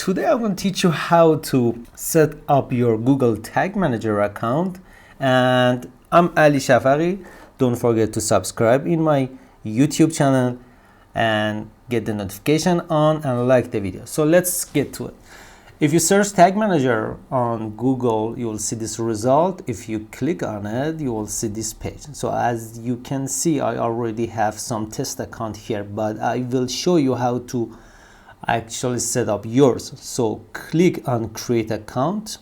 Today I'm going to teach you how to set up your Google Tag Manager account, and I'm Ali Shafaqi. Don't forget to subscribe in my YouTube channel and get the notification on and like the video. So let's get to it. If you search Tag Manager on Google, you will see this result. If you click on it, you will see this page. So as you can see, I already have some test account here, but I will show you how to actually set up yours. So click on create account.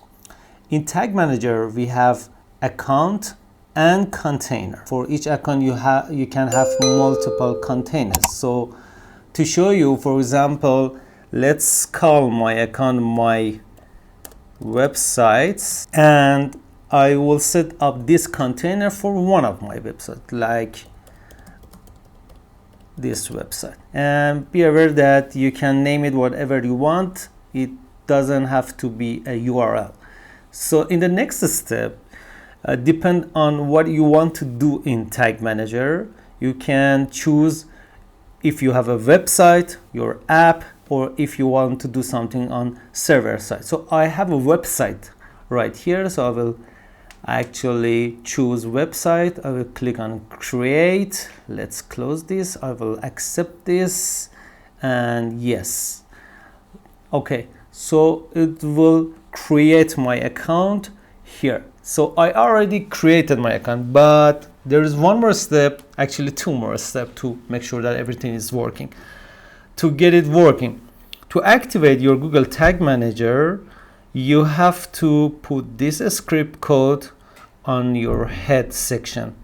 In Tag Manager, we have account and container. For each account, you can have multiple containers. So to show you, for example, let's call my account my websites, and I will set up this container for one of my websites, like this website. And be aware that you can name it whatever you want. It doesn't have to be a URL. So in the next step, depend on what you want to do in Tag Manager. You can choose if you have a website, your app, or if you want to do something on server side. So I have a website right here, so I will actually choose website. I will click on create. Let's close this. I will accept this, and yes. Okay, so it will create my account here. So I already created my account, but there is one more step, actually two more steps, to make sure that everything is working. To get it working, to activate your Google Tag Manager, you have to put this script code on your head section.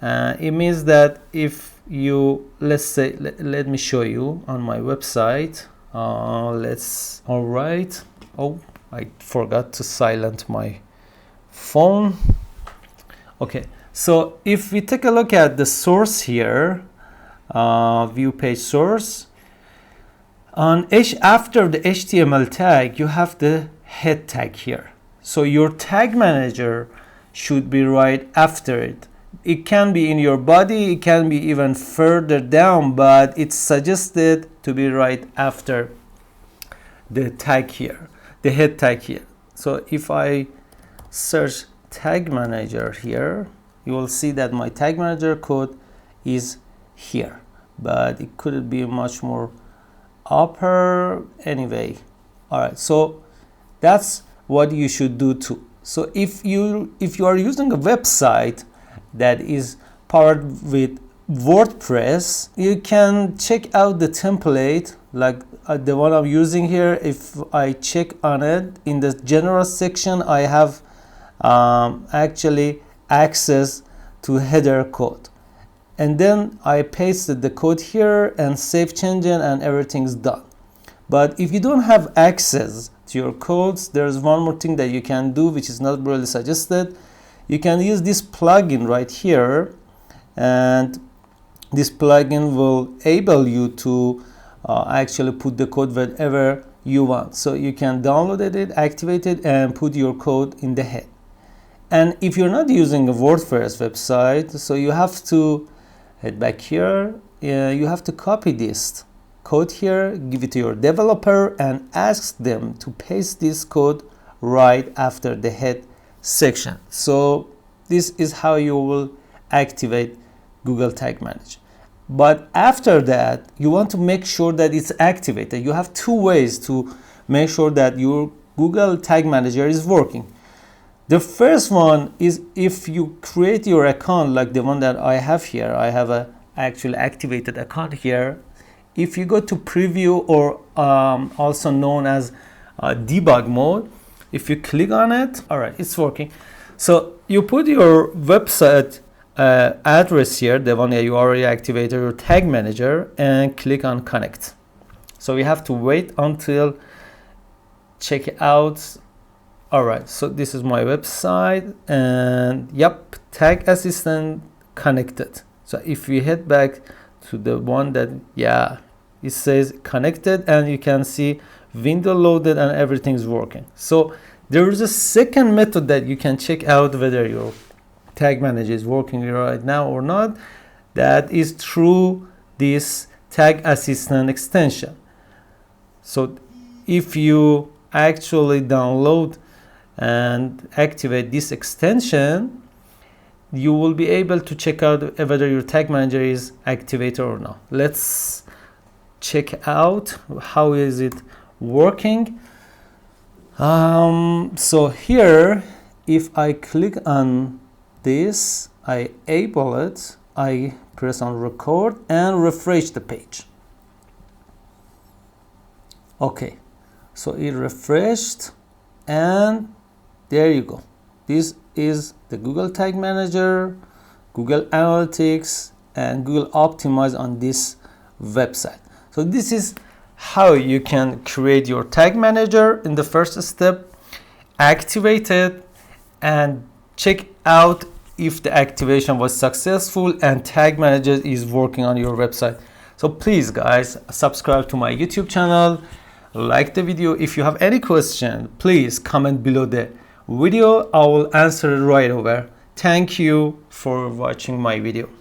It means that if you, let's say, let me show you on my website. All right. Oh, I forgot to silence my phone. Okay, so if we take a look at the source here, view page source, after the HTML tag, you have the head tag here. So your tag manager should be right after it. It can be in your body, it can be even further down, but it's suggested to be right after the tag here, the head tag here. So if I search tag manager here, you will see that my tag manager code is here, but it could be much more upper anyway. All right, so that's what you should do too. So if you are using a website that is powered with WordPress, you can check out the template like the one I'm using here. If I check on it in the general section, I have actually access to header code, and then I pasted the code here and save changes and everything's done. But if you don't have access to your codes, there's one more thing that you can do, which is not really suggested. You can use this plugin right here, and this plugin will enable you to actually put the code wherever you want. So you can download it, activate it, and put your code in the head. And if you're not using a WordPress website, so you have to head back here. You have to copy this code here, give it to your developer, and ask them to paste this code right after the head section. So this is how you will activate Google Tag Manager. But after that, you want to make sure that it's activated. You have two ways to make sure that your Google Tag Manager is working. The first one is if you create your account like the one that I have here. I have a actually activated account here. If you go to preview, or also known as debug mode, if you click on it, all right, it's working. So you put your website address here, the one that you already activated, your tag manager, and click on connect. So we have to wait until check it out. All right, so this is my website, and yep, tag assistant connected. So if we head back to the one that, yeah, it says connected, and you can see window loaded and everything's working. So there is a second method that you can check out whether your tag manager is working right now or not. That is through this tag assistant extension. So if you actually download and activate this extension, you will be able to check out whether your tag manager is activated or not. Let's check out how is it working. So here, if I click on this, I enable it, I press on record and refresh the page. Okay, so it refreshed, and there you go. This is the Google Tag Manager, Google Analytics, and Google Optimize on this website. So this is how you can create your tag manager in the first step, activate it, and check out if the activation was successful and tag manager is working on your website. So please guys, subscribe to my YouTube channel, like the video. If you have any question, please comment below the video. I will answer it right over. Thank you for watching my video.